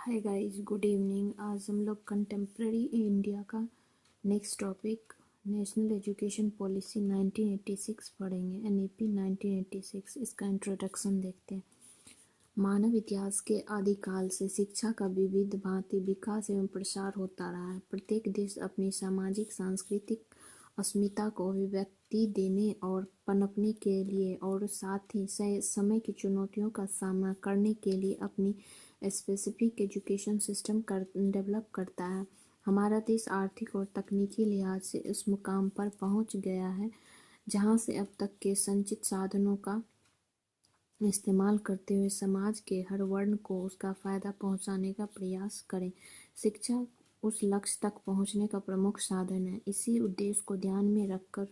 Hi guys, good evening. आज हम लोग कंटेम्प्रेरी इंडिया का next topic national education policy 1986 पढ़ेंगे। एनईपी 1986 इसका इंट्रोडक्शन देखते हैं। मानव इतिहास के आदिकाल से शिक्षा का विविध भांति विकास एवं प्रसार होता रहा है। प्रत्येक देश अपनी सामाजिक सांस्कृतिक अस्मिता को अभिव्यक्ति देने और पनपने के लिए और साथ ही समय की चुनौतियों का सामना करने के लिए अपनी स्पेसिफिक एजुकेशन सिस्टम डेवलप करता है। हमारा देश आर्थिक और तकनीकी लिहाज से उस मुकाम पर पहुंच गया है जहां से अब तक के संचित साधनों का इस्तेमाल करते हुए समाज के हर वर्ण को उसका फायदा पहुंचाने का प्रयास करें। शिक्षा उस लक्ष्य तक पहुंचने का प्रमुख साधन है। इसी उद्देश्य को ध्यान में रखकर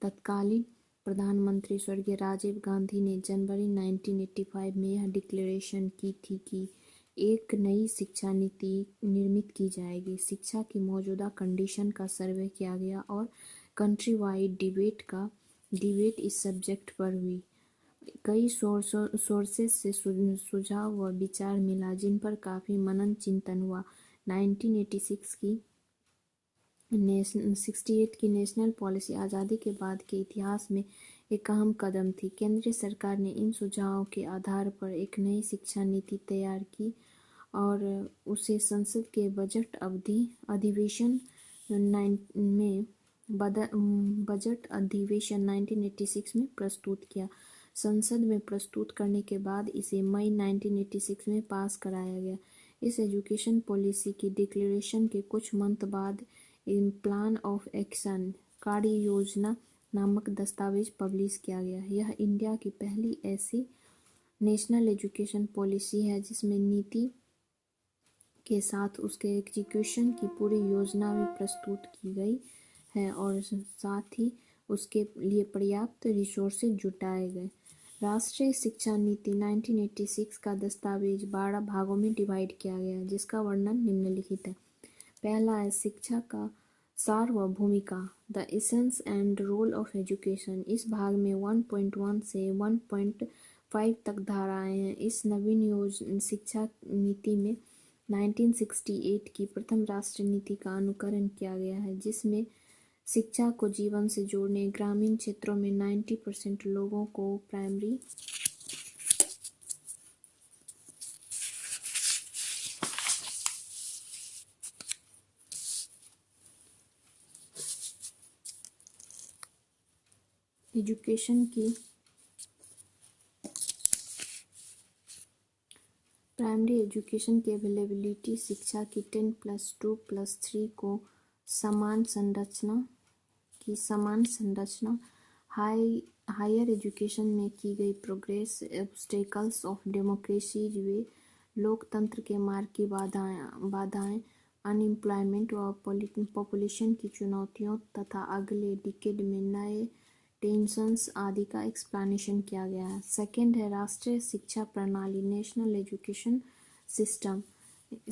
तत्कालीन प्रधानमंत्री स्वर्गीय राजीव गांधी ने जनवरी 1985 में यह डिक्लेरेशन की थी कि एक नई शिक्षा नीति निर्मित की जाएगी। शिक्षा की मौजूदा कंडीशन का सर्वे किया गया और कंट्री वाइड डिबेट इस सब्जेक्ट पर हुई। कई सोर्सेस से सुझाव व विचार मिला जिन पर काफ़ी मनन चिंतन हुआ। 1986 की 68 की नेशनल पॉलिसी आज़ादी के बाद के इतिहास में एक अहम कदम थी। केंद्रीय सरकार ने इन सुझावों के आधार पर एक नई शिक्षा नीति तैयार की और उसे संसद के बजट अधिवेशन में बजट अधिवेशन 1986 में प्रस्तुत किया। संसद में प्रस्तुत करने के बाद इसे मई 1986 में पास कराया गया। इस एजुकेशन पॉलिसी की डिक्लेरेशन के कुछ मंथ बाद प्लान ऑफ एक्शन कार्य योजना नामक दस्तावेज पब्लिश किया गया। यह इंडिया की पहली ऐसी नेशनल एजुकेशन पॉलिसी है जिसमें नीति के साथ उसके एग्जीक्यूशन की पूरी योजना भी प्रस्तुत की गई है और साथ ही उसके लिए पर्याप्त रिसोर्सेज जुटाए गए। राष्ट्रीय शिक्षा नीति 1986 का दस्तावेज 12 भागों में डिवाइड किया गया जिसका वर्णन निम्नलिखित है। पहला है शिक्षा का सार व भूमिका, the essence and role of education. इस भाग में 1.1 से 1.5 तक धाराएं हैं। इस नवीन शिक्षा नीति में 1968 की प्रथम राष्ट्रीय नीति का अनुकरण किया गया है जिसमें शिक्षा को जीवन से जोड़ने ग्रामीण क्षेत्रों में 90% लोगों को प्राइमरी एजुकेशन की अवेलेबिलिटी शिक्षा की 10+2+3 को समान संरचना हायर एजुकेशन में की गई प्रोग्रेस, ऑब्स्टेकल्स ऑफ डेमोक्रेसी वे लोकतंत्र के मार्ग की बाधाएं, अनएम्प्लॉयमेंट व पॉपुलेशन की चुनौतियों तथा अगले डिकेड में नए टेंशन्स आदि का एक्सप्लेनेशन किया गया है। सेकेंड है राष्ट्रीय शिक्षा प्रणाली, नेशनल एजुकेशन सिस्टम।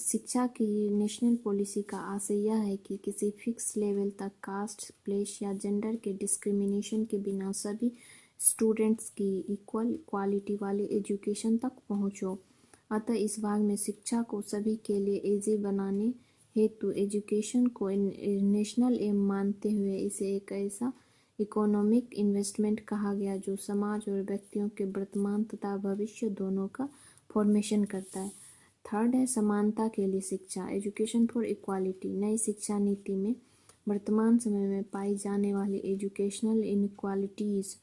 शिक्षा की नेशनल पॉलिसी का आशय यह है कि किसी फिक्स लेवल तक कास्ट, प्लेस या जेंडर के डिस्क्रिमिनेशन के बिना सभी स्टूडेंट्स की इक्वल क्वालिटी वाले एजुकेशन तक पहुँचो। अतः इस भाग में शिक्षा को सभी के लिए ईजी बनाने हेतु एजुकेशन को नेशनल एम मानते हुए इसे एक ऐसा इकोनॉमिक इन्वेस्टमेंट कहा गया जो समाज और व्यक्तियों के वर्तमान तथा भविष्य दोनों का फॉर्मेशन करता है। थर्ड है समानता के लिए शिक्षा, एजुकेशन फॉर इक्वालिटी। नई शिक्षा नीति में वर्तमान समय में पाई जाने वाली एजुकेशनल इनइक्वालिटीज़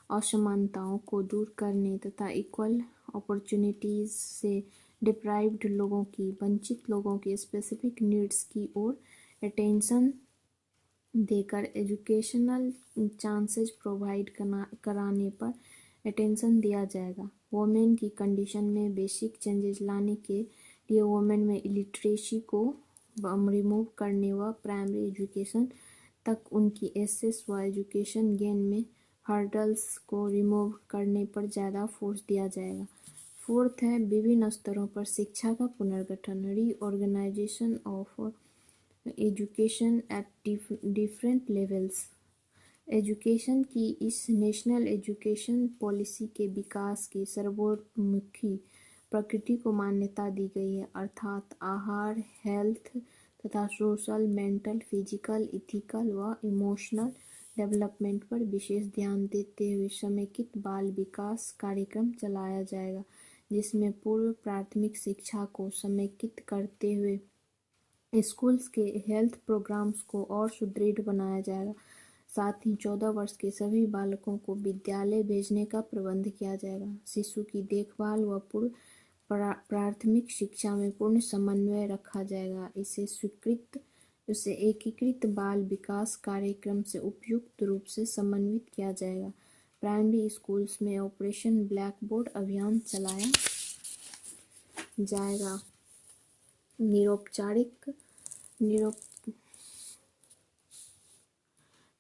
असमानताओं को दूर करने तथा इक्वल अपॉर्चुनिटीज़ से डिप्राइव्ड लोगों की, वंचित लोगों की स्पेसिफिक नीड्स की ओर अटेंशन देकर एजुकेशनल चांसेस प्रोवाइड कराने पर अटेंशन दिया जाएगा। वोमेन की कंडीशन में बेसिक चेंजेस लाने के लिए वोमेन में इलिटरेसी को रिमूव करने व प्राइमरी एजुकेशन तक उनकी एक्सेस व एजुकेशन गेन में हर्डल्स को रिमूव करने पर ज़्यादा फोर्स दिया जाएगा। फोर्थ है विभिन्न स्तरों पर शिक्षा का पुनर्गठन, reorganisation of education at different levels. Education की इस नेशनल एजुकेशन पॉलिसी के विकास की सर्वोन्मुखी प्रकृति को मान्यता दी गई है, अर्थात आहार, हेल्थ तथा सोशल, मेंटल, फिजिकल, इथिकल व इमोशनल डेवलपमेंट पर विशेष ध्यान देते हुए समेकित बाल विकास कार्यक्रम चलाया जाएगा, जिसमें पूर्व प्राथमिक शिक्षा को समेकित करते हुए स्कूल्स के हेल्थ प्रोग्राम्स को और सुदृढ़ बनाया जाएगा। साथ ही 14 वर्ष के सभी बालकों को विद्यालय भेजने का प्रबंध किया जाएगा। शिशु की देखभाल व पूर्व प्राथमिक शिक्षा में पूर्ण समन्वय रखा जाएगा। इसे एकीकृत बाल विकास कार्यक्रम से उपयुक्त रूप से समन्वित किया जाएगा। प्राइमरी स्कूल्स में ऑपरेशन ब्लैक बोर्ड अभियान चलाया जाएगा। निरौपचारिक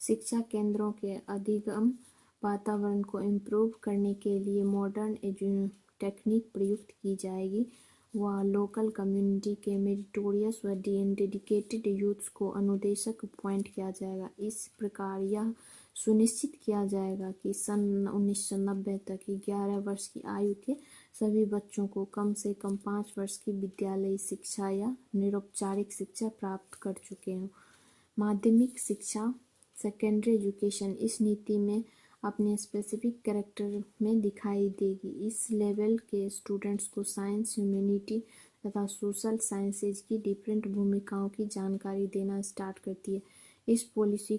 शिक्षा केंद्रों के अधिगम वातावरण को इम्प्रूव करने के लिए मॉडर्न टेक्निक प्रयुक्त की जाएगी व लोकल कम्युनिटी के मेरिटोरियस व डेडिकेटेड यूथ्स को अनुदेशक अपॉइंट किया जाएगा। इस प्रकार यह सुनिश्चित किया जाएगा कि सन 1990 तक 11 वर्ष की आयु के सभी बच्चों को कम से कम 5 वर्ष की विद्यालयी शिक्षा या निरौपचारिक शिक्षा प्राप्त कर चुके हों। माध्यमिक शिक्षा सेकेंडरी एजुकेशन इस नीति में अपने स्पेसिफिक कैरेक्टर में दिखाई देगी। इस लेवल के स्टूडेंट्स को साइंस, ह्यूमैनिटी तथा सोशल साइंसेज की डिफरेंट भूमिकाओं की जानकारी देना स्टार्ट करती है। इस पॉलिसी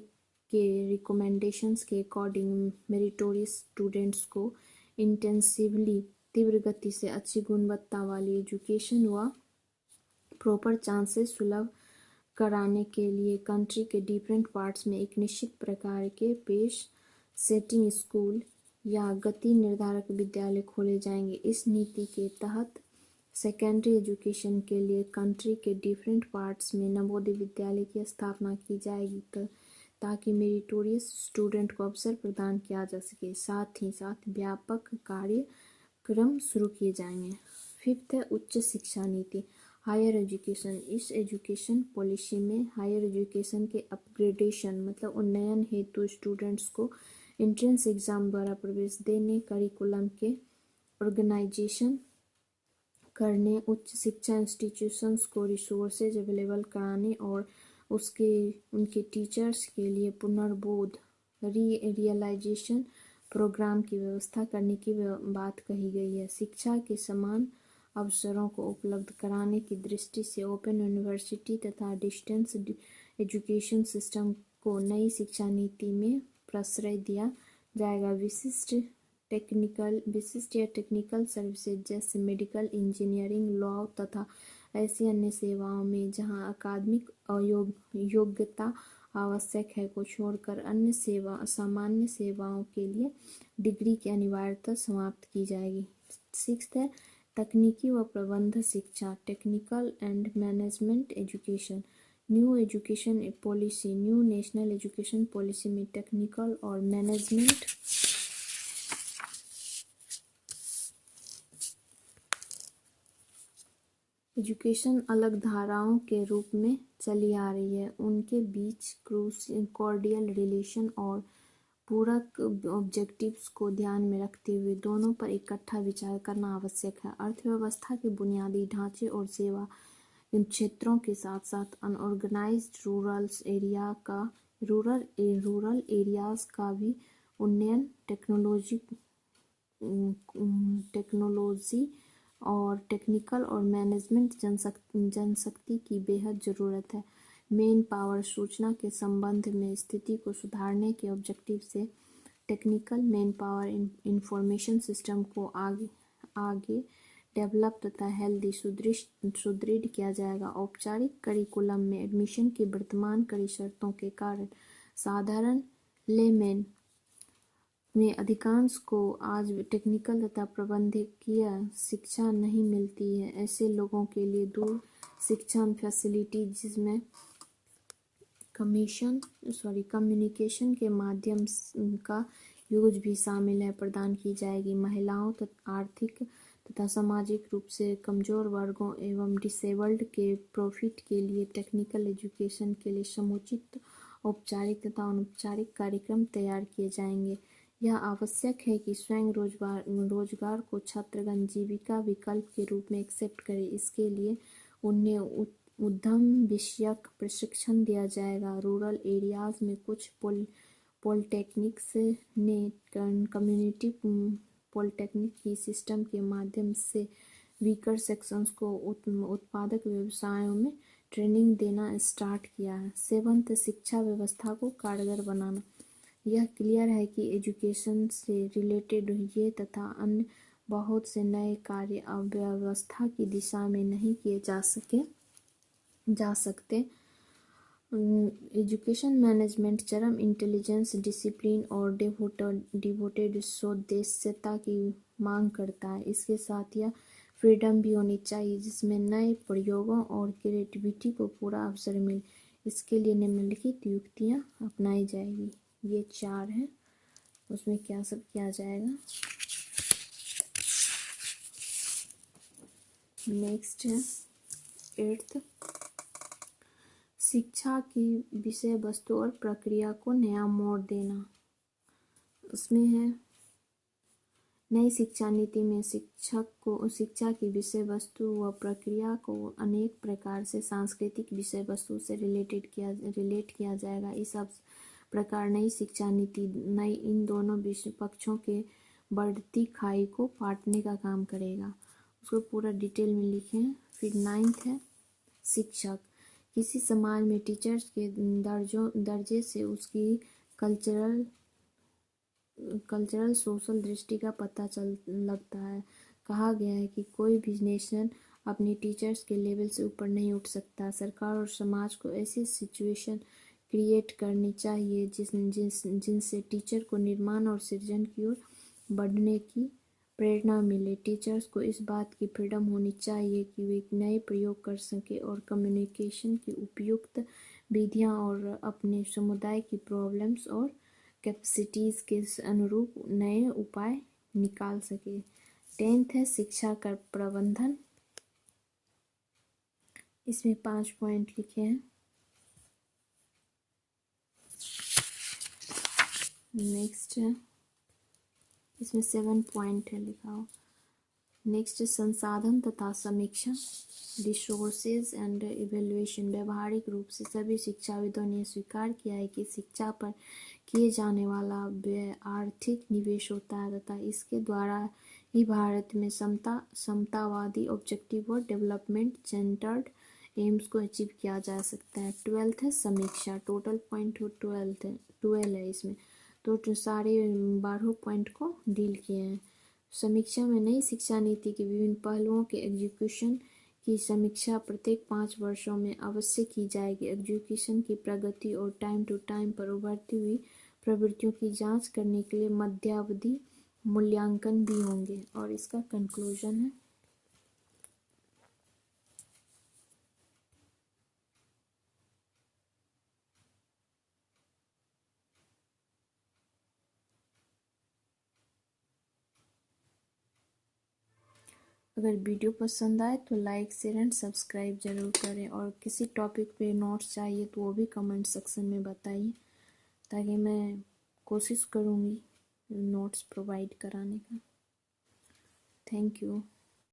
के रिकमेंडेशंस के अकॉर्डिंग मेरिटोरियस स्टूडेंट्स को इंटेंसिवली तीव्र गति से अच्छी गुणवत्ता वाली एजुकेशन व प्रॉपर चांसेस सुलभ कराने के लिए कंट्री के डिफरेंट पार्ट्स में एक निश्चित प्रकार के पेश सेटिंग स्कूल या गति निर्धारक विद्यालय खोले जाएंगे। इस नीति के तहत सेकेंडरी एजुकेशन के लिए कंट्री के डिफरेंट पार्ट्स में नवोदय विद्यालय की स्थापना की जाएगी ताकि मेरिटोरियस स्टूडेंट को अवसर प्रदान किया जा सके। साथ ही साथ व्यापक कार्यक्रम शुरू किए जाएंगे। 5th है उच्च शिक्षा नीति, हायर एजुकेशन। इस एजुकेशन पॉलिसी में हायर एजुकेशन के अपग्रेडेशन मतलब उन्नयन हेतु स्टूडेंट्स को एंट्रेंस एग्जाम द्वारा प्रवेश देने, करिकुलम के ऑर्गेनाइजेशन करने, उच्च शिक्षा इंस्टीट्यूशंस को रिसोर्सेज अवेलेबल कराने और उनके टीचर्स के लिए पुनर्बोध रियलाइजेशन प्रोग्राम की व्यवस्था करने की बात कही गई है। शिक्षा के समान अवसरों को उपलब्ध कराने की दृष्टि से ओपन यूनिवर्सिटी तथा डिस्टेंस एजुकेशन सिस्टम को नई शिक्षा नीति में प्रश्रय दिया जाएगा। विशिष्ट या टेक्निकल सर्विसेज जैसे मेडिकल, इंजीनियरिंग, लॉ तथा ऐसी अन्य सेवाओं में जहां अकादमिक योग्यता आवश्यक है को छोड़कर अन्य सामान्य सेवाओं के लिए डिग्री की अनिवार्यता समाप्त की जाएगी। 6th है तकनीकी व प्रबंध शिक्षा, technical and management education. New national education policy में टेक्निकल और मैनेजमेंट एजुकेशन अलग धाराओं के रूप में चली आ रही है। उनके बीच कॉर्डियल रिलेशन और पूरक ऑब्जेक्टिव्स को ध्यान में रखते हुए दोनों पर इकट्ठा विचार करना आवश्यक है। अर्थव्यवस्था के बुनियादी ढांचे और सेवा इन क्षेत्रों के साथ साथ अनऑर्गेनाइज्ड रूरल एरियाज का भी उन्नयन टेक्नोलॉजी और टेक्निकल और मैनेजमेंट जनशक्ति की बेहद ज़रूरत है। मेन पावर सूचना के संबंध में स्थिति को सुधारने के ऑब्जेक्टिव से technical main power information system को आगे डेवलप तथा हेल्दी सुदृढ़ किया जाएगा। औपचारिक करिकुलम में एडमिशन की वर्तमान कड़ी शर्तों के कारण साधारण लेमैन में अधिकांश को आज टेक्निकल तथा प्रबंधकीय शिक्षा नहीं मिलती है। ऐसे लोगों के लिए दूर शिक्षा फैसिलिटी जिसमें कम्युनिकेशन के माध्यम का यूज भी शामिल है प्रदान की जाएगी। महिलाओं तथा आर्थिक तथा सामाजिक रूप से कमजोर वर्गों एवं डिसेबल्ड के प्रॉफिट के लिए टेक्निकल एजुकेशन के लिए समुचित औपचारिक तथा अनौपचारिक कार्यक्रम तैयार किए जाएंगे। यह आवश्यक है कि स्वयं रोजगार को छात्रगण जीविका विकल्प के रूप में एक्सेप्ट करें। इसके लिए उन्हें उद्यम विषयक प्रशिक्षण दिया जाएगा। रूरल एरियाज में कुछ पॉलिटेक्निक्स ने कम्युनिटी पॉलिटेक्निक की सिस्टम के माध्यम से वीकर सेक्शंस को उत्पादक व्यवसायों में ट्रेनिंग देना स्टार्ट किया है। 7th, शिक्षा व्यवस्था को कारगर बनाना। यह क्लियर है कि एजुकेशन से रिलेटेड ये तथा अन्य बहुत से नए कार्य अव्यवस्था की दिशा में नहीं किए जा सकते। एजुकेशन मैनेजमेंट चरम इंटेलिजेंस, डिसिप्लिन और डिवोटेड सौदेश्यता की मांग करता है। इसके साथ यह फ्रीडम भी होनी चाहिए जिसमें नए प्रयोगों और क्रिएटिविटी को पूरा अवसर मिले। इसके लिए निम्नलिखित युक्तियाँ अपनाई जाएगी। ये 4 है, उसमें क्या सब किया जाएगा। नेक्स्ट है 8th, शिक्षा की विषय वस्तु और प्रक्रिया को नया मोड़ देना। उसमें है नई शिक्षा नीति में शिक्षा की विषय वस्तु व प्रक्रिया को अनेक प्रकार से सांस्कृतिक विषय वस्तु से रिलेट किया जाएगा। इस प्रकार नई शिक्षा नीति इन दोनों पक्षों के बढ़ती खाई को पाटने का काम करेगा। उसको पूरा डिटेल में लिखें। फिर 9th है शिक्षक। किसी समाज में टीचर्स के दर्जे से उसकी कल्चरल सोशल दृष्टि का पता लगता है। कहा गया है कि कोई भी नेशन अपने टीचर्स के लेवल से ऊपर नहीं उठ सकता। सरकार और समाज को ऐसी सिचुएशन क्रिएट करनी चाहिए जिनसे टीचर को निर्माण और सृजन की ओर बढ़ने की प्रेरणा मिले। टीचर्स को इस बात की फ्रीडम होनी चाहिए कि वे नए प्रयोग कर सकें और कम्युनिकेशन की उपयुक्त विधियां और अपने समुदाय की प्रॉब्लम्स और कैपेसिटीज़ के अनुरूप नए उपाय निकाल सके। 10th है शिक्षा का प्रबंधन। इसमें 5 पॉइंट लिखे हैं। नेक्स्ट है इसमें 7 पॉइंट है लिखा हो। नेक्स्ट संसाधन तथा समीक्षा, रिसोर्सेज एंड इवेल्युएशन। व्यवहारिक रूप से सभी शिक्षाविदों ने स्वीकार किया है कि शिक्षा पर किए जाने वाला व्यय आर्थिक निवेश होता है तथा इसके द्वारा ही भारत में समतावादी ऑब्जेक्टिव और डेवलपमेंट सेंटर्ड एम्स को अचीव किया जा सकता है। 12th है समीक्षा। टोटल पॉइंट 12 है इसमें, तो सारे 12 पॉइंट को डील किए हैं। समीक्षा में नई शिक्षा नीति के विभिन्न पहलुओं के एग्जीक्यूशन की समीक्षा प्रत्येक 5 वर्षों में अवश्य की जाएगी। एग्जीक्यूशन की प्रगति और टाइम टू टाइम पर उभरती हुई प्रवृत्तियों की जांच करने के लिए मध्यावधि मूल्यांकन भी होंगे। और इसका कंक्लूजन है अगर वीडियो पसंद आए तो लाइक शेयर एंड सब्सक्राइब जरूर करें। और किसी टॉपिक पे नोट्स चाहिए तो वो भी कमेंट सेक्शन में बताइए ताकि मैं कोशिश करूँगी नोट्स प्रोवाइड कराने का। Thank you.